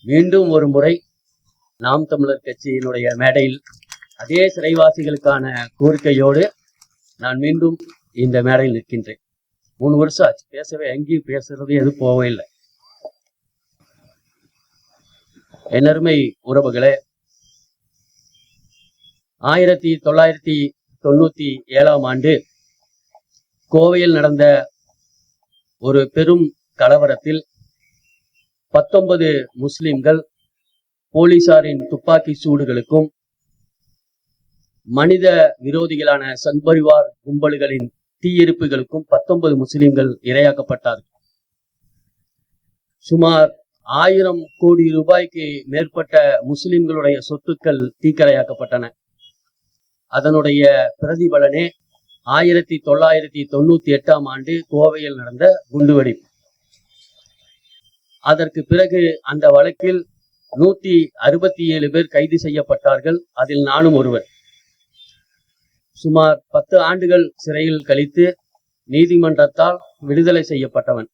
மீண்டும் ஒரு முறை நாம் தமிழர் கட்சியினுடைய மேடையில் அதே சிறைவாசிகளுக்கான கோரிக்கையோடு நான் மீண்டும் இந்த மேடையில் நிற்கின்றேன். 3 வருஷம் ஆச்சு பேசவே, எங்கேயும் பேசுறது எதுவும் போகவே இல்லை. என்னருமை உறவுகளே, 1997ஆம் ஆண்டு கோவையில் நடந்த ஒரு பெரும் கலவரத்தில் 19 முஸ்லிம்கள் போலீசாரின் துப்பாக்கி சூடுகளுக்கும் மனித விரோதிகளான சங்பரிவார் கும்பல்களின் தீயிருப்புகளுக்கும் 19 முஸ்லிம்கள் இரையாக்கப்பட்டார்கள். சுமார் 1000 கோடி ரூபாய்க்கு மேற்பட்ட முஸ்லிம்களுடைய சொத்துக்கள் தீக்கிரையாக்கப்பட்டன. அதனுடைய பிரதிபலனே 1998ஆம் ஆண்டு கோவையில் நடந்த குண்டுவெடிப்பு. அதற்கு பிறகு அந்த வழக்கில் 167 பேர் கைது செய்யப்பட்டார்கள். அதில் நானும் ஒருவர். சுமார் 10 ஆண்டுகள் சிறையில் கழித்து நீதிமன்றத்தால் விடுதலை செய்யப்பட்டவன்.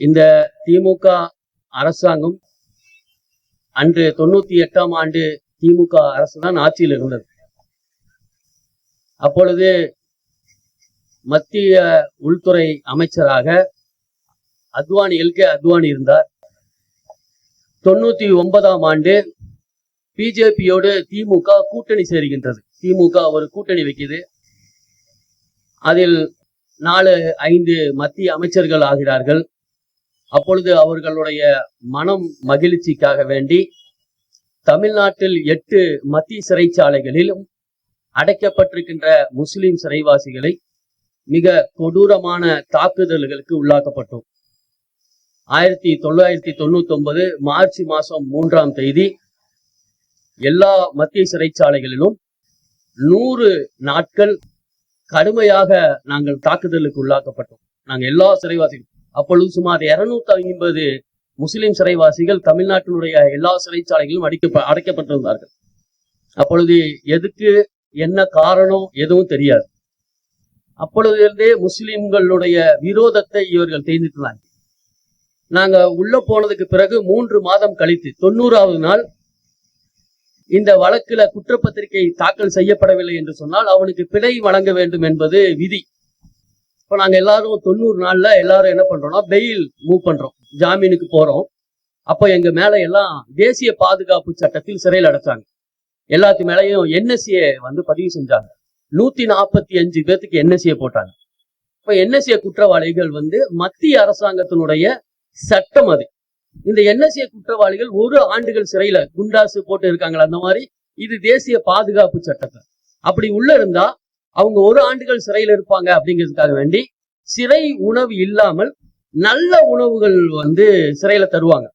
இந்த திமுக அரசாங்கம் அன்று 98ஆம் ஆண்டு திமுக அரசு தான் ஆட்சியில் இருந்தது. அப்பொழுது மத்திய உள்துறை அமைச்சராக அத்வானி இருந்தார். 99ஆம் ஆண்டு பிஜேபியோடு திமுக கூட்டணி சேருகின்றது. திமுக ஒரு கூட்டணி வைக்குது. அதில் 4-5 மத்திய அமைச்சர்கள் ஆகிறார்கள். அப்பொழுது அவர்களுடைய மனம் மகிழ்ச்சிக்காக வேண்டி தமிழ்நாட்டில் 8 மத்திய சிறைச்சாலைகளிலும் அடைக்கப்பட்டிருக்கின்ற முஸ்லிம் சிறைவாசிகளை மிக கொடூரமான தாக்குதல்களுக்கு உள்ளாக்கப்பட்டோம். 1999 மார்ச் மாதம் 3ஆம் தேதி எல்லா மத்திய சிறைச்சாலைகளிலும் 100 நாட்கள் கடுமையாக நாங்கள் தாக்குதலுக்கு உள்ளாக்கப்பட்டோம். நாங்கள் எல்லா சிறைவாசிகள், அப்பொழுது சுமார் 250 முஸ்லிம் சிறைவாசிகள் தமிழ்நாட்டினுடைய எல்லா சிறைச்சாலைகளிலும் அடைக்கப்பட்டிருந்தார்கள். அப்பொழுது எதுக்கு என்ன காரணம் எதுவும் தெரியாது. அப்பொழுதிருந்தே முஸ்லிம்களுடைய விரோதத்தை இவர்கள் தெரிஞ்சிட்டாங்க. நாங்க உள்ள போனதுக்கு பிறகு 3 மாதம் கழித்து 90ஆவது நாள் இந்த வழக்குல குற்றப்பத்திரிகை தாக்கல் செய்யப்படவில்லை என்று சொன்னால் அவனுக்கு பிழை வழங்க வேண்டும் என்பது விதி. இப்ப நாங்க எல்லாரும் 90 நாள்ல எல்லாரும் என்ன பண்றோம்னா பெயில் மூவ் பண்றோம், ஜாமீனுக்கு போறோம். அப்போ எங்க மேல எல்லாம் தேசிய பாதுகாப்பு சட்டத்தில் சிறையில் அடைச்சாங்க. எல்லாத்து மேலையும் என்எஸ்ஏ பதிவு செஞ்சாங்க. 145 பேர்த்துக்கு என்எஸ்ஏ போட்டாங்க. இப்ப என்எஸ்ஏ குற்றவாளிகள் மத்திய அரசாங்கத்தினுடைய சட்டம் அது. இந்த என்எஸ்ஏ குற்றவாளிகள் 1 ஆண்டுகள் சிறையில குண்டாசு போட்டு இருக்காங்களா, அந்த மாதிரி இது தேசிய பாதுகாப்பு சட்டத்தை. அப்படி உள்ள இருந்தா அவங்க 1 ஆண்டுகள் சிறையில இருப்பாங்க அப்படிங்கிறதுக்காக வேண்டி சிறை உணவு இல்லாமல் நல்ல உணவுகள் சிறையில தருவாங்க.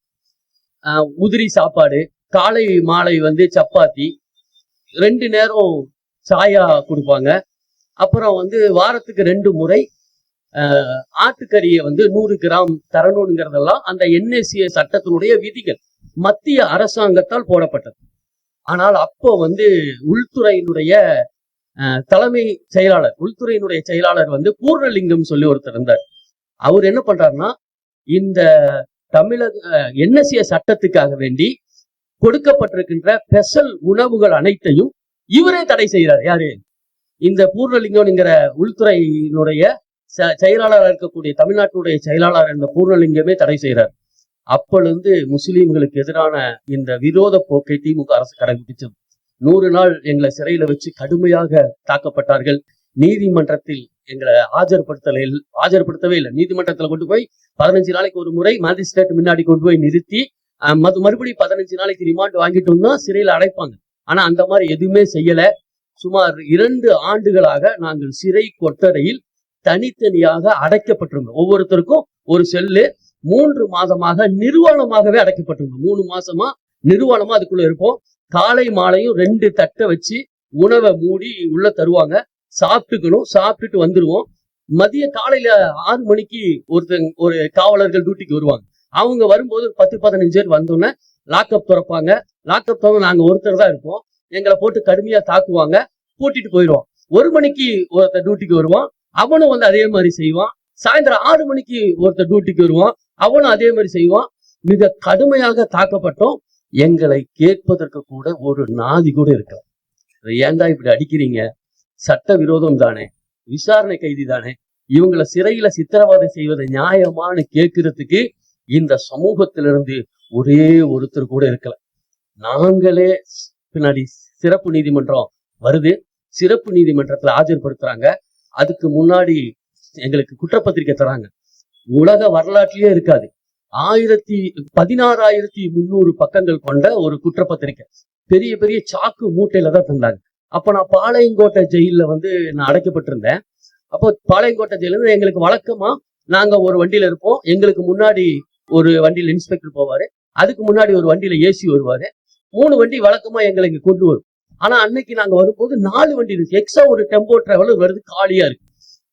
உதிரி சாப்பாடு, காலை மாலை சப்பாத்தி, 2 நேரம் சாயா கொடுப்பாங்க. அப்புறம் வாரத்துக்கு 2 முறை ஆட்டுக்கறியை 100 கிராம் தரணுங்கிறதெல்லாம் அந்த என்எஸ்ஏ சட்டத்தினுடைய விதிகள் மத்திய அரசாங்கத்தால் போடப்பட்டது. ஆனால் அப்போ உள்துறையினுடைய தலைமை செயலாளர், உள்துறையினுடைய செயலாளர் பூர்ணலிங்கம் சொல்லி ஒருத்தர் இருந்தார். அவர் என்ன பண்றாருன்னா, இந்த தமிழக என்எஸ்ஏ சட்டத்துக்காக வேண்டி கொடுக்கப்பட்டிருக்கின்ற ஸ்பெஷல் உணவுகள் அனைத்தையும் இவரே தடை செய்கிறார். யாரு? இந்த பூர்ணலிங்கம்ங்கிற உள்துறையினுடைய செயலாளராக இருக்கக்கூடிய தமிழ்நாட்டுடைய செயலாளர் இந்த பூர்ணலிங்கமே தடை செய்கிறார். அப்பொழுது முஸ்லீம்களுக்கு எதிரான இந்த விரோத போக்கை திமுக அரசு கடைபிடிச்சது. 100 நாள் எங்களை சிறையில வச்சு கடுமையாக தாக்கப்பட்டார்கள். நீதிமன்றத்தில் எங்களை ஆஜர்படுத்தவே இல்லை. நீதிமன்றத்தில் கொண்டு போய் 15 நாளைக்கு ஒரு முறை மேஜிஸ்ட்ரேட் முன்னாடி கொண்டு போய் நிறுத்தி மறுபடியும் 15 நாளைக்கு ரிமாண்ட் வாங்கிட்டு வந்தா சிறையில் அடைப்பாங்க. ஆனா அந்த மாதிரி எதுவுமே செய்யல. சுமார் 2 ஆண்டுகளாக நாங்கள் சிறை கொட்டடையில் தனித்தனியாக அடைக்கப்பட்டிருந்தோம். ஒவ்வொருத்தருக்கும் ஒரு செல்லு. 3 மாதமாக நிர்வாணமாகவே அடைக்கப்பட்டிருந்தோம். 3 மாசமா நிர்வாணமா அதுக்குள்ள இருப்போம். காலை மாலையும் 2 தட்டை வச்சு உணவை மூடி உள்ள தருவாங்க. சாப்பிட்டுக்கணும். சாப்பிட்டுட்டு வந்துருவோம். மதிய காலையில 6 மணிக்கு ஒரு காவலர்கள் டியூட்டிக்கு வருவாங்க. அவங்க வரும்போது 10-15 பேர் வந்தோன்னே லாக்அப் திறப்பாங்க. லாக்அப் திறந்து நாங்க ஒருத்தர் தான் இருப்போம். எங்களை போட்டு கடுமையா தாக்குவாங்க. கூட்டிட்டு போயிடுவோம். 1 மணிக்கு ஒருத்தர் டியூட்டிக்கு வருவான். அவனும் அதே மாதிரி செய்வான். சாயந்தரம் 6 மணிக்கு ஒருத்தர் டியூட்டிக்கு வருவான். அவனும் அதே மாதிரி செய்வான். மிக கடுமையாக தாக்கப்பட்டோம். எங்களை கேட்பதற்கு கூட ஒரு நாதி கூட இருக்கலாம். ஏன்டா இப்படி அடிக்கிறீங்க, சட்ட விரோதம் தானே, விசாரணை கைதி தானே, இவங்களை சிறையில சித்திரவதை செய்வதை நியாயமானு கேட்கறதுக்கு இந்த சமூகத்திலிருந்து ஒரே ஒருத்தர் கூட இருக்கல. நாங்களே பின்னாடி சிறப்பு நீதிமன்றம் வருது, சிறப்பு நீதிமன்றத்துல ஆஜர்படுத்துறாங்க. அதுக்கு முன்னாடி எங்களுக்கு குற்றப்பத்திரிக்கை தராங்க. உலக வரலாற்றிலே இருக்காது. 16,300 பக்கங்கள் கொண்ட ஒரு குற்றப்பத்திரிக்கை பெரிய பெரிய சாக்கு மூட்டையில தான் தந்தாங்க. அப்ப நான் பாளையங்கோட்டை ஜெயில நான் அடைக்கப்பட்டிருந்தேன். அப்போ பாளையங்கோட்டை ஜெயில எங்களுக்கு வழக்கமா நாங்க ஒரு வண்டியில இருப்போம். எங்களுக்கு முன்னாடி ஒரு வண்டியில இன்ஸ்பெக்டர் போவாரு, அதுக்கு முன்னாடி ஒரு வண்டியில ஏசி வருவாரு. 3 வண்டி வழக்கமா எங்களை இங்க கொண்டு வரும். ஆனா அன்னைக்கு நாங்க வரும்போது 4 வண்டி இருக்கு. எக்ஸ்ட்ரா ஒரு டெம்போ டிராவலர் வருது, காலியா இருக்கு.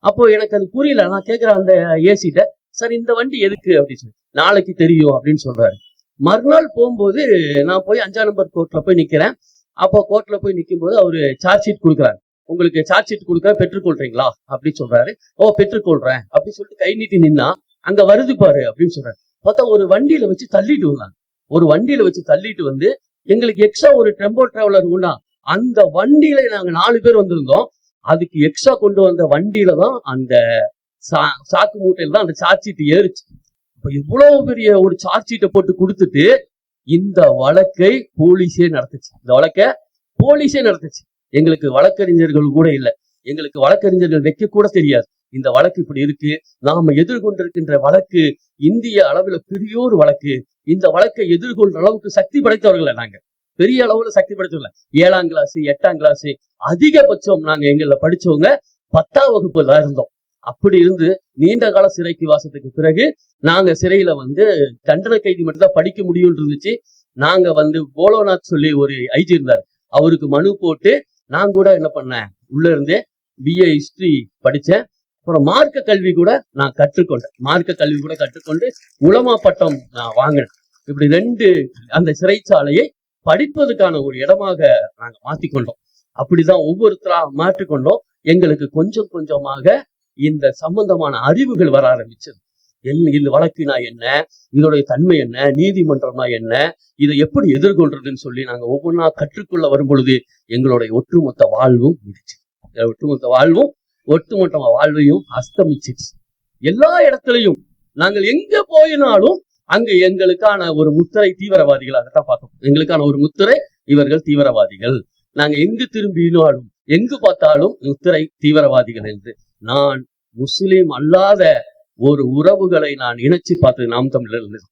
அப்போ எனக்கு அது புரியல. நான் கேட்கிறேன் அந்த ஏசிட்ட, சார் இந்த வண்டி எதுக்கு அப்படின்னு சொல்லி, நாளைக்கு தெரியும் அப்படின்னு சொல்றாரு. மறுநாள் போகும்போது நான் போய் 5ஆம் நம்பர் கோர்ட்ல போய் நிக்கிறேன். அப்போ கோர்ட்ல போய் நிற்கும் போது அவரு சார்ஜ் ஷீட் கொடுக்குறாரு. உங்களுக்கு சார்ஜ் ஷீட் கொடுக்குறேன், பெற்றுக்கொள்றீங்களா அப்படின்னு சொல்றாரு. ஓ பெற்றுக்கொள்றேன் அப்படின்னு சொல்லிட்டு கை நீட்டி நின்னா அங்க வருது பாரு அப்படின்னு சொல்றாரு. பார்த்தா ஒரு வண்டியில வச்சு தள்ளிட்டு வந்தாங்க. ஒரு வண்டியில வச்சு தள்ளிட்டு வந்து எங்களுக்கு எக்ஸ்ட்ரா ஒரு டெம்போ டிராவலர் உண்டா, அந்த வண்டியில நாங்க 4 பேர் வந்திருந்தோம். அதுக்கு எக்ஸ்ட்ரா கொண்டு வந்த வண்டியில தான் அந்த சாக்கு மூட்டையில தான் அந்த சார்ஜ் ஷீட் ஏறிச்சு. இப்ப இவ்வளவு பெரிய ஒரு சார்ஜ் ஷீட்டை போட்டு கொடுத்துட்டு இந்த வழக்கை போலீஸே நடத்துச்சு. இந்த வழக்கை போலீஸே நடத்துச்சு. எங்களுக்கு வழக்கறிஞர்கள் கூட இல்லை. எங்களுக்கு வழக்கறிஞர்கள் வைக்க கூட தெரியாது. இந்த வழக்கு இப்படி இருக்கு, நாம எதிர்கொண்டிருக்கின்ற வழக்கு இந்திய அளவுல பெரிய ஒரு வழக்கு. இந்த வழக்கை எதிர்கொள்ற அளவுக்கு சக்தி படைத்தவர்கள் நாங்க, பெரிய அளவுல சக்தி படைத்தவர்கள். 7ஆம் கிளாஸ் 8ஆம் கிளாஸ் அதிகபட்சம் நாங்க எங்களை படிச்சவங்க 10ஆம் வகுப்பு தான் இருந்தோம். அப்படி இருந்து நீண்ட கால சிறைக்கு வாசத்துக்கு பிறகு நாங்க சிறையில தண்டனை கைதி மட்டும் தான் படிக்க முடியும்னு இருந்துச்சு. நாங்க போலோநாத் சொல்லி ஒரு ஐஜி இருந்தார், அவருக்கு மனு போட்டு நான் கூட என்ன பண்ணேன், உள்ள இருந்தே BA ஹிஸ்டரி படிச்சேன். அப்புறம் மார்க்க கல்வி கூட நான் கற்றுக்கொண்டு உலமா பட்டம் நான் வாங்கினேன். இப்படி 2 அந்த சிறைச்சாலையை படிப்பதற்கான ஒரு இடமாக நாங்க மாற்றிக்கொண்டோம். அப்படிதான் ஒவ்வொருத்தரா மாற்றிக்கொண்டோம். எங்களுக்கு கொஞ்சம் கொஞ்சமாக இந்த சம்பந்தமான அறிவுகள் வர ஆரம்பிச்சது. இந்த வழக்குனா என்ன, இதோடைய தன்மை என்ன, நீதிமன்றம்னா என்ன, இதை எப்படி எதிர்கொள்றதுன்னு சொல்லி நாங்க ஒவ்வொன்றா கற்றுக்கொள்ள வரும் பொழுது எங்களுடைய ஒட்டுமொத்த வாழ்வும் முடிச்சு. ஒட்டுமொத்த வாழ்வையும் அஸ்தமிச்சிச்சு. எல்லா இடத்துலையும் நாங்கள் எங்க போயினாலும் அங்க எங்களுக்கான ஒரு முத்திரை தீவிரவாதிகளாகத்தான் பார்த்தோம். எங்களுக்கான ஒரு முத்திரை, இவர்கள் தீவிரவாதிகள். நாங்க எங்கு திரும்பினாலும் எங்கு பார்த்தாலும் முத்திரை தீவிரவாதிகள் என்று. நான் முஸ்லிம் அல்லாத ஒரு உறவுகளை நான் இணைச்சு பார்த்தது நாம் தமிழர்.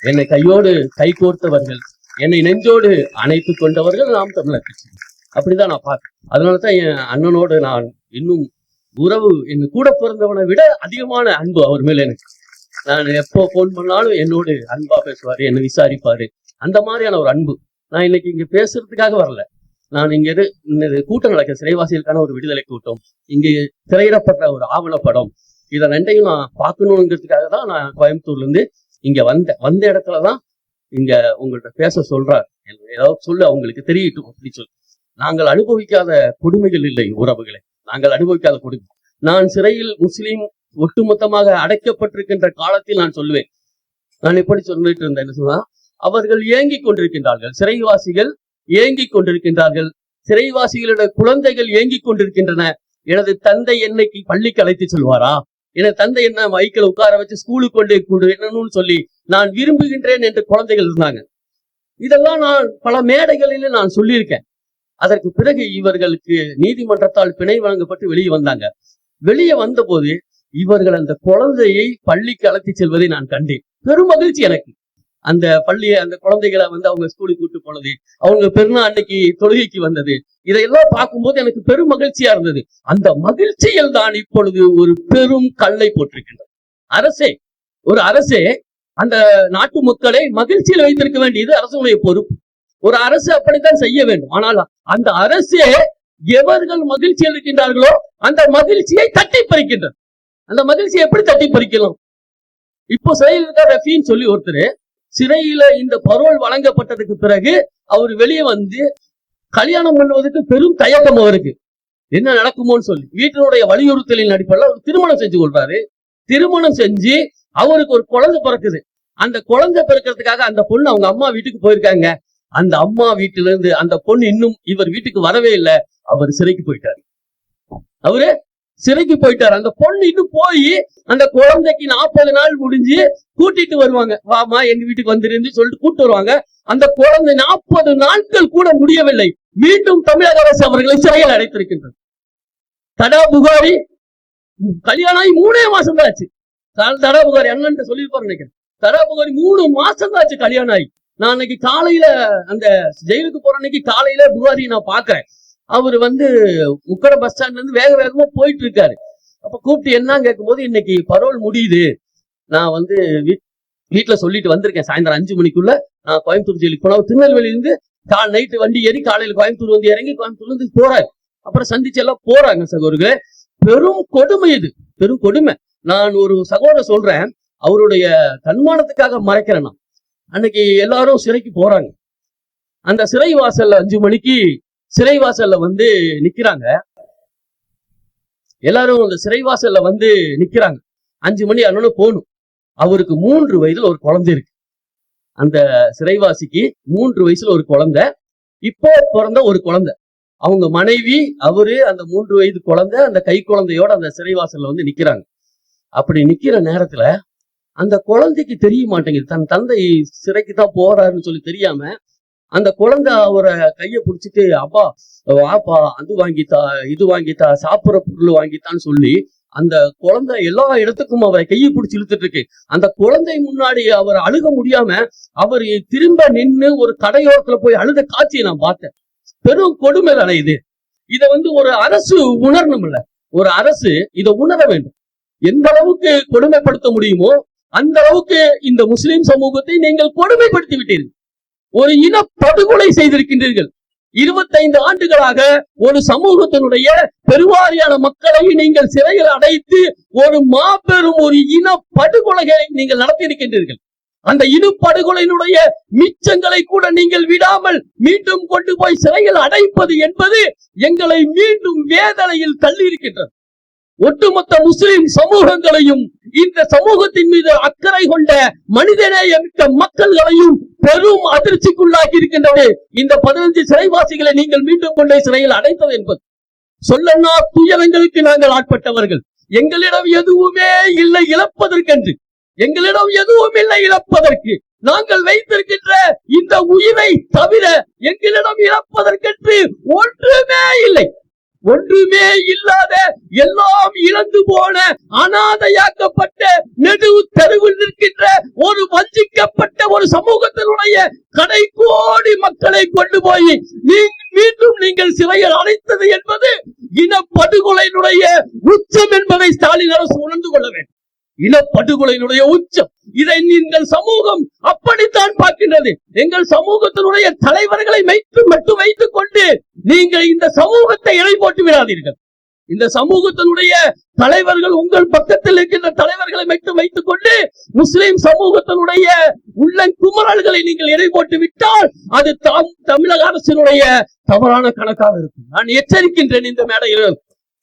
என்னை கையோடு கை கோர்த்தவர்கள், என்னை நெஞ்சோடு அணைத்து கொண்டவர்கள் நாம் தமிழர் கட்சி. அப்படிதான் நான் பார்க்கிறேன். அதனாலதான் என் அண்ணனோடு நான் இன்னும் உறவு, என் கூட பிறந்தவனை விட அதிகமான அன்பு அவர் மேல எனக்கு. நான் எப்போ போன் பண்ணாலும் என்னோடு அன்பா பேசுவாரு, என்னை விசாரிப்பாரு. அந்த மாதிரியான ஒரு அன்பு. நான் இன்னைக்கு இங்க பேசுறதுக்காக வரல. நான் இங்க கூட்டம் நடக்க, சிறைவாசிகளுக்கான ஒரு விடுதலை கூட்டம், இங்கே திரையிடப்பட்ட ஒரு ஆவணப்படம், இதை 2ஐயும் நான் பார்க்கணுங்கிறதுக்காக தான் நான் கோயம்புத்தூர்ல இருந்து இங்க வந்த இடத்துலதான் இங்க உங்கள்கிட்ட பேச சொல்றாரு. ஏதாவது சொல்லு, அவங்களுக்கு தெரியட்டும் அப்படி சொல்லி. நாங்கள் அனுபவிக்காத கொடுமைகள் இல்லை உறவுகளை, நாங்கள் அனுபவிக்காத கொடுமை. நான் சிறையில் முஸ்லீம் ஒட்டுமொத்தமாக அடைக்கப்பட்டிருக்கின்ற காலத்தில் நான் சொல்லுவேன், நான் எப்படி சொல்லிட்டு இருந்தேன் என்ன சொன்னா, அவர்கள் ஏங்கிக் கொண்டிருக்கின்றார்கள், சிறைவாசிகள் ஏங்கிக் கொண்டிருக்கின்றார்கள், சிறைவாசிகளுடைய குழந்தைகள் ஏங்கிக் கொண்டிருக்கின்றன. எனது தந்தை என்னைக்கு பள்ளிக்கு அழைத்து செல்வாரா, எனது தந்தை என்ன மைக்கில் உட்கார வச்சு ஸ்கூலுக்கு கொண்டு என்னன்னு சொல்லி நான் விரும்புகின்றேன் என்று குழந்தைகள் இருந்தாங்க. இதெல்லாம் நான் பல மேடைகளில் நான் சொல்லியிருக்கேன். அதற்கு பிறகு இவர்களுக்கு நீதிமன்றத்தால் பிணை வழங்கப்பட்டு வெளியே வந்தாங்க. வெளியே வந்த போது இவர்கள் அந்த குழந்தையை பள்ளிக்கு அழைத்து செல்வதை நான் கண்டேன். பெரும் மகிழ்ச்சி எனக்கு. அந்த அந்த குழந்தைகளை அவங்க ஸ்கூலுக்கு கூட்டு போனது, அவங்க பெருநாள் அன்னைக்கு தொழுகைக்கு வந்தது, இதையெல்லாம் பார்க்கும்போது எனக்கு பெரும் மகிழ்ச்சியா இருந்தது. அந்த மகிழ்ச்சியில் தான் இப்பொழுது ஒரு பெரும் கல்லை போட்டிருக்கின்றது ஒரு அரசே அந்த நாட்டு மக்களை மகிழ்ச்சியில் வைத்திருக்க வேண்டியது அரசுடைய பொறுப்பு. ஒரு அரசு அப்படித்தான் செய்ய வேண்டும். ஆனால் அந்த அரசே எவர்கள் மகிழ்ச்சியில் இருக்கின்றார்களோ அந்த மகிழ்ச்சியை தட்டி பறிக்கின்றது. அந்த மகிழ்ச்சியை எப்படி தட்டி பறிக்கலாம்? இப்போ சிறையில் இருக்க ரஃபின்னு சொல்லி ஒருத்தர் சிறையில இந்த பரோல் வழங்கப்பட்டதுக்கு பிறகு அவர் வெளியே கல்யாணம் பண்ணுவதற்கு பெரும் தயக்கம் அவருக்கு. என்ன நடக்குமோன்னு சொல்லி வீட்டினுடைய வலியுறுத்தலின் அடிப்படையில் அவர் திருமணம் செஞ்சு கொள்றாரு. திருமணம் செஞ்சு அவருக்கு ஒரு குழந்தை பிறக்குது. அந்த குழந்தை பிறக்கிறதுக்காக அந்த பொண்ணு அவங்க அம்மா வீட்டுக்கு போயிருக்காங்க. அந்த அம்மா வீட்டுல இருந்து அந்த பொண்ணு இன்னும் இவர் வீட்டுக்கு வரவே இல்லை. அவர் சிறைக்கு போயிட்டாரு. அவரு சிறைக்கு போயிட்டாரு. அந்த பொண்ணு இன்னும் போய் அந்த குழந்தைக்கு 40 நாள் முடிஞ்சு கூட்டிட்டு வருவாங்க. வாமா எங்க வீட்டுக்கு வந்துருந்து சொல்லிட்டு கூட்டு வருவாங்க. அந்த குழந்தை 40 நாட்கள் கூட முடியவில்லை. மீண்டும் தமிழக அரசு அவர்களை சிறையில் அடைத்திருக்கின்றது. தடா புகாரி கல்யாணம் ஆகி 3 மாசம் தான் ஆச்சு. தடா புகாரி அண்ணன் சொல்லியிருப்பாரு நினைக்கிறேன். தடா புகாரி 3 மாசம் தான் ஆச்சு கல்யாணம் ஆகி. நான் அன்னைக்கு காலையில அந்த ஜெயிலுக்கு போற அன்னைக்கு காலையில புகாரி நான் பாக்குறேன். அவர் உக்கட பஸ் ஸ்டாண்ட்ல இருந்து வேக வேகமா போயிட்டு இருக்காரு. அப்ப கூப்பிட்டு என்ன கேட்கும் போது, இன்னைக்கு பரோல் முடியுது, நான் வீட்டுல சொல்லிட்டு வந்திருக்கேன், சாயந்தரம் 5 மணிக்குள்ள நான் கோயம்புத்தூர் ஜெயிலுக்கு போனா. திருநெல்வேலியில இருந்து நைட்டு வண்டி ஏறி காலையில கோயம்புத்தூர் வந்து இறங்கி கோயம்புத்தூர்ல இருந்து போறாரு. அப்புறம் சந்திச்சு எல்லாம் போறாங்க. சகோதரர்களே, பெரும் கொடுமை இது, பெரும் கொடுமை. நான் ஒரு சகோதரர் சொல்றேன், அவருடைய தன்மானத்துக்காக மறைக்கிறேன். நான் அன்னைக்கு எல்லாரும் சிறைக்கு போறாங்க. அந்த சிறை வாசல்ல 5 மணிக்கு சிறை வாசல்ல நிக்கிறாங்க. எல்லாரும் அந்த சிறை வாசல்ல நிக்கிறாங்க. 5 மணி ஆனோன்னு போகணும். அவருக்கு 3 வயதுல ஒரு குழந்தை இருக்கு. அந்த சிறைவாசிக்கு 3 வயசுல ஒரு குழந்தை, இப்போ பிறந்த ஒரு குழந்தை. அவங்க மனைவி, அவரு, அந்த 3 வயது குழந்தை, அந்த கை குழந்தையோட அந்த சிறைவாசல்ல நிக்கிறாங்க. அப்படி நிக்கிற நேரத்துல அந்த குழந்தைக்கு தெரிய மாட்டேங்குது, தன் தந்தை சிறைக்கு தான் போறாருன்னு சொல்லி தெரியாம அந்த குழந்தை அவரை கையை பிடிச்சிட்டு, அப்பா வாப்பா, அது வாங்கித்தா, இது வாங்கித்தா, சாப்பிட்ற பொருள் வாங்கித்தான்னு சொல்லி அந்த குழந்தை எல்லா இடத்துக்கும் அவரை கையை பிடிச்சி இழுத்துட்டு இருக்கு. அந்த குழந்தை முன்னாடி அவர் அழுக முடியாம அவர் திரும்ப நின்று ஒரு கடையோரத்துல போய் அழுத காட்சியை நான் பார்த்தேன். பெரும் கொடுமை தானே இது. இதை ஒரு அரசு உணரணும். இல்ல, ஒரு அரசு இதை உணர வேண்டும். எந்த அளவுக்கு கொடுமைப்படுத்த முடியுமோ அந்த அளவுக்கு இந்த முஸ்லிம் சமூகத்தை நீங்கள் கொடுமைப்படுத்தி விட்டீர்கள். ஒரு இன படுகொலை செய்திருக்கின்றீர்கள். 25 ஆண்டுகளாக ஒரு சமூகத்தினுடைய பெருவாரியான மக்களை நீங்கள் சிறையில் அடைத்து ஒரு மாபெரும் ஒரு இன படுகொலைகளை நீங்கள் நடத்தியிருக்கின்றீர்கள். அந்த இன படுகொலையினுடைய மிச்சங்களை கூட நீங்கள் விடாமல் மீண்டும் கொண்டு போய் சிறையில் அடைப்பது என்பது எங்களை மீண்டும் வேதனையில் தள்ளி இருக்கின்றது. ஒட்டுமொத்த முஸ்லிம் சமூகங்களையும் இந்த சமூகத்தின் மீது அக்கறை கொண்ட மனிதநேயமிக்க மக்கள்களையும் பெரும் அதிர்ச்சிக்குள்ளாக்கி இருக்கின்றது. இந்த 15 சிறைவாசிகளை நீங்கள் மீண்டும் கொண்டே சிறையில் அடைத்தது என்பது சொல்லனா துயரங்களுக்கு நாங்கள் ஆட்பட்டவர்கள். எங்களிடம் எதுவுமே இல்லை இழப்பதற்கென்று, எங்களிடம் எதுவும் இல்லை இழப்பதற்கு. நாங்கள் வைத்திருக்கின்ற இந்த உயிரை தவிர எங்களிடம் இழப்பதற்கென்று ஒன்றுமே இல்லை. ஒன்றுமே இல்லாத, எல்லாம் இழந்து போன, அனாதையாக்கப்பட்ட, நெடு தெருவில் நிற்கின்ற ஒரு வஞ்சிக்கப்பட்ட ஒரு சமூகத்தினுடைய கடைக்கோடி மக்களை கொண்டு போய் மீண்டும் நீங்கள் சிறையில் அடைத்தது என்பது இனப்படுகொலையினுடைய உச்சம் என்பதை ஸ்டாலின் அரசு உணர்ந்து கொள்ள வேண்டும். இனப்படுகொலையினுடைய உச்சம். இதை நீங்கள் சமூகம் அப்படித்தான் பார்க்கின்றது. எங்கள் சமூகத்தினுடைய தலைவர்களை மட்டும் வைத்துக் கொண்டு நீங்கள் இந்த சமூகத்தை எடை போட்டு விடாதீர்கள். இந்த சமூகத்தினுடைய தலைவர்கள், உங்கள் பக்கத்தில் இருக்கின்ற தலைவர்களை மட்டும் வைத்துக் கொண்டு முஸ்லிம் சமூகத்தினுடைய உள்ளங்குமரல்களை நீங்கள் எடை போட்டு விட்டால் அது தமிழக அரசினுடைய தவறான கணக்காக இருக்கும். நான் எச்சரிக்கின்றேன். இந்த மேடையில்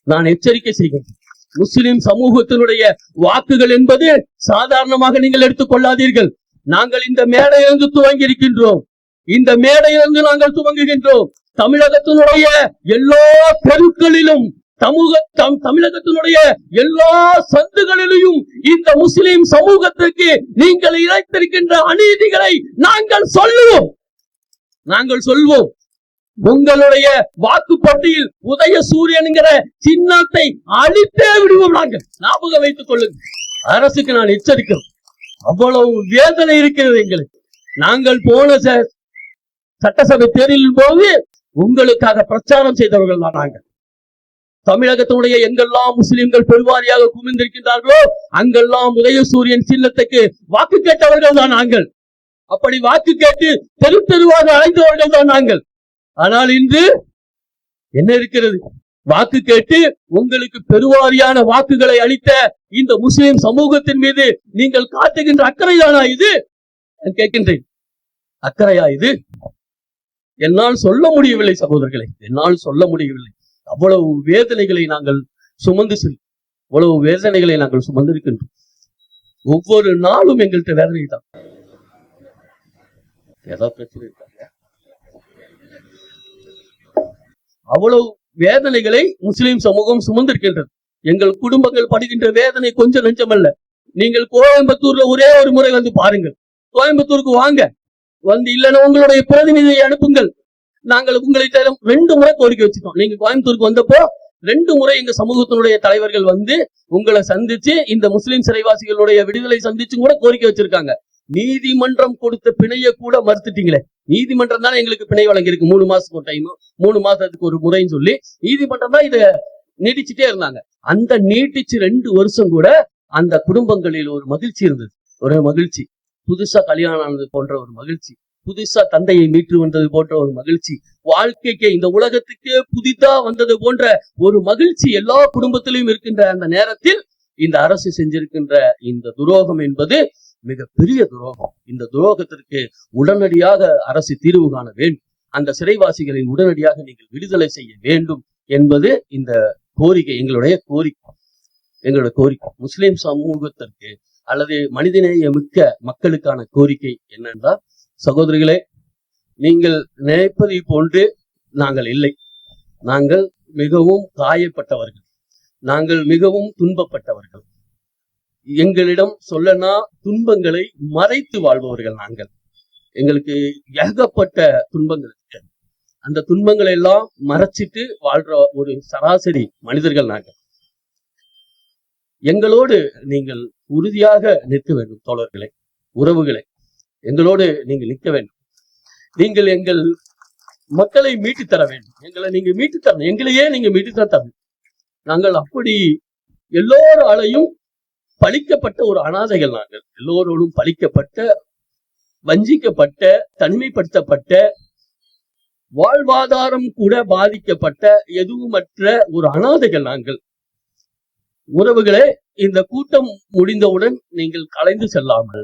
நான் எச்சரிக்கை செய்கின்றேன். முஸ்லிம் சமூகத்தினுடைய வாக்குகள் என்பது சாதாரணமாக நீங்கள் எடுத்துக் கொள்ளாதீர்கள். நாங்கள் இந்த மேடையிலிருந்து துவங்கி இருக்கின்றோம். இந்த மேடையிலிருந்து நாங்கள் துவங்குகின்றோம். தமிழகத்தினுடைய எல்லா தெருக்களிலும், தமிழகத்தினுடைய எல்லா சந்துகளிலும் இந்த முஸ்லிம் சமூகத்திற்கு நீங்கள் இழைத்திருக்கின்ற அநீதிகளை நாங்கள் சொல்வோம். உங்களுடைய வாக்குப்பட்டியில் உதயசூரியன்கிற சின்னத்தை அழித்தே விடுவோம். நாங்கள் ஞாபகம் வைத்துக் கொள்ளுங்கள். அரசுக்கு நான் எச்சரிக்கிறோம். அவ்வளவு வேதனை இருக்கிறது எங்களுக்கு. நாங்கள் போன சட்டசபை தேர்தலின் போது உங்களுக்காக பிரச்சாரம் செய்தவர்கள் தான் நாங்கள். தமிழகத்தினுடைய எங்கெல்லாம் முஸ்லிம்கள் பெருவாரியாக குமிழ்ந்திருக்கின்றார்களோ அங்கெல்லாம் உதயசூரியன் சின்னத்துக்கு வாக்கு கேட்டவர்கள் தான் நாங்கள். அப்படி வாக்கு கேட்டு தெரு தெருவாக அழைத்தவர்கள் தான் நாங்கள். ஆனால் இன்று என்ன இருக்கிறது? வாக்கு கேட்டு உங்களுக்கு பெருவாரியான வாக்குகளை அளித்த இந்த முஸ்லிம் சமூகத்தின் மீது நீங்கள் காட்டுகின்ற அக்கறையானா இது? கேட்கின்றேன், அக்கறையா இது? என்னால் சொல்ல முடியவில்லை சகோதரர்களை, என்னால் சொல்ல முடியவில்லை. அவ்வளவு வேதனைகளை நாங்கள் சுமந்திருக்கின்றோம். ஒவ்வொரு நாளும் எங்கள்கிட்ட வேதனை தான். ஏதாவது பிரச்சனை இருக்காங்க. அவ்வளவு வேதனைகளை முஸ்லிம் சமூகம் சுமந்திருக்கின்றது. எங்கள் குடும்பங்கள் படுகின்ற வேதனை கொஞ்சம் நெஞ்சமல்ல. நீங்கள் கோயம்புத்தூர்ல ஒரே ஒரு முறை வந்து பாருங்கள். கோயம்புத்தூருக்கு வாங்க, வந்து இல்லைன்னா உங்களுடைய பிரதிநிதியை அனுப்புங்கள். நாங்கள் உங்கள்கிட்ட 2 முறை கோரிக்கை வச்சுட்டோம். நீங்க கோயம்புத்தூருக்கு வந்தப்போ 2 முறை எங்க சமூகத்தினுடைய தலைவர்கள் வந்து உங்களை சந்திச்சு இந்த முஸ்லிம் சிறைவாசிகளுடைய விடுதலை சந்திச்சு கூட கோரிக்கை வச்சிருக்காங்க. நீதிமன்றம் கொடுத்த பிணைய கூட மறுத்துட்டீங்களே. நீதிமன்றம் தானே எங்களுக்கு பிணை வழங்கியிருக்கு 3 மாசத்துக்கு ஒரு டைம், 3 மாசத்துக்கு ஒரு முறைன்னு சொல்லி நீதிமன்றம் தான் இதை நீட்டிச்சுட்டே இருந்தாங்க. அந்த நீட்டிச்சு 2 வருஷம் கூட அந்த குடும்பங்களில் ஒரு மகிழ்ச்சி இருந்தது. ஒரு மகிழ்ச்சி, புதுசா கல்யாணம் ஆனது போன்ற ஒரு மகிழ்ச்சி, புதுசா தந்தையை மீட்டு வந்தது போன்ற ஒரு மகிழ்ச்சி, வாழ்க்கைக்கு இந்த உலகத்துக்கே புதிதா வந்தது போன்ற ஒரு மகிழ்ச்சி எல்லா குடும்பத்திலும் இருக்கின்ற அந்த நேரத்தில் இந்த அரசு செஞ்சிருக்கின்ற இந்த துரோகம் என்பது மிகப்பெரிய துரோகம். இந்த துரோகத்திற்கு உடனடியாக அரசு தீர்வு காண வேண்டும். அந்த சிறைவாசிகளை உடனடியாக நீங்கள் விடுதலை செய்ய வேண்டும் என்பது இந்த கோரிக்கை, எங்களுடைய கோரிக்கை. முஸ்லிம் சமூகத்திற்கு அல்லது மனிதநேய மிக்க மக்களுக்கான கோரிக்கை என்னென்றால், சகோதரிகளே, நீங்கள் நினைப்பதை போன்று நாங்கள் இல்லை. நாங்கள் மிகவும் காயப்பட்டவர்கள், நாங்கள் மிகவும் துன்பப்பட்டவர்கள். எங்களிடம் சொல்லனா துன்பங்களை மறைத்து வாழ்பவர்கள் நாங்கள். எங்களுக்கு ஏகப்பட்ட துன்பங்கள் இருக்கு. அந்த துன்பங்களை எல்லாம் மறைச்சிட்டு வாழ்ற ஒரு சராசரி மனிதர்கள் நாங்கள். எங்களோடு நீங்கள் உறுதியாக நிற்க வேண்டும் தோழர்களே, உறவுகளை, எங்களோடு நீங்கள் நிற்க வேண்டும். நீங்கள் எங்கள் மக்களை மீட்டு தர வேண்டும். எங்களை நீங்க மீட்டு தரணும். எங்களையே நீங்க மீட்டு தரணும். நாங்கள் அப்படி எல்லோராலையும் பழிக்கப்பட்ட ஒரு அனாதைகள். நாங்கள் எல்லோரோடும் பழிக்கப்பட்ட, வஞ்சிக்கப்பட்ட, தனிமைப்படுத்தப்பட்ட, வாழ்வாதாரம் கூட பாதிக்கப்பட்ட, எதுவுமற்ற ஒரு அனாதைகள் நாங்கள். உறவுகளே, இந்த கூட்டம் முடிந்தவுடன் நீங்கள் கலைந்து செல்லாமல்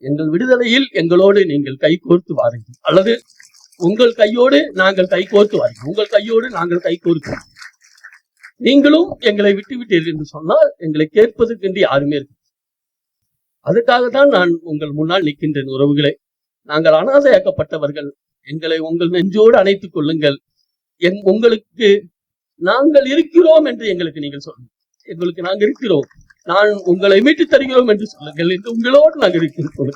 எங்கள் விடுதலையில் எங்களோடு நீங்கள் கைகோர்த்து வாருங்கள், அல்லது உங்கள் கையோடு நாங்கள் கைகோர்த்து வாருங்கள். உங்கள் கையோடு நாங்கள் கைகோர்க்கிறோம். நீங்களும் எங்களை விட்டு விட்டீர்கள் என்று சொன்னால் எங்களை கேட்பதற்கென்று யாருமே இருக்கு. அதுக்காகத்தான் நான் உங்கள் முன்னால் நிற்கின்றேன். உறவுகளை, நாங்கள் அனாதையாக்கப்பட்டவர்கள். எங்களை உங்கள் நெஞ்சோடு அணைத்துக் கொள்ளுங்கள். உங்களுக்கு நாங்கள் இருக்கிறோம் என்று எங்களுக்கு நீங்கள் சொல்லுங்கள். எங்களுக்கு நாங்கள் இருக்கிறோம், நான் உங்களை மீட்டு தருகிறோம் என்று சொல்லுங்கள் என்று உங்களோடு நாங்கள் இருக்கிறோம்.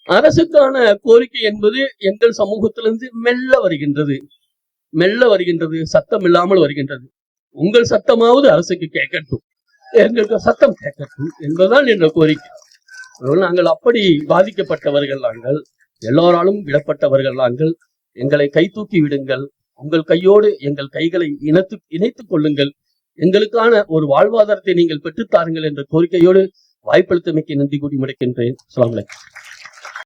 அரசுக்கான கோரிக்கை என்பது எங்கள் சமூகத்திலிருந்து மெல்ல வருகின்றது, சத்தம் இல்லாமல் வருகின்றது. உங்கள் சத்தமாவது அரசுக்கு கேட்கட்டும், எங்களுக்கு சத்தம் கேட்கட்டும் என்பதுதான் என்ற கோரிக்கை. நாங்கள் அப்படி பாதிக்கப்பட்டவர்கள், நாங்கள் எல்லோராலும் விடப்பட்டவர்கள். நாங்கள் எங்களை கை தூக்கி விடுங்கள். உங்கள் கையோடு எங்கள் கைகளை இணைத்துக் கொள்ளுங்கள். எங்களுக்கான ஒரு வாழ்வாதாரத்தை நீங்கள் பெற்றுத்தாருங்கள் என்ற கோரிக்கையோடு வாய்ப்பளித்தமைக்கு நன்றி கூறி முடிக்கின்றேன். அஸ்ஸலாமு அலைக்கும்.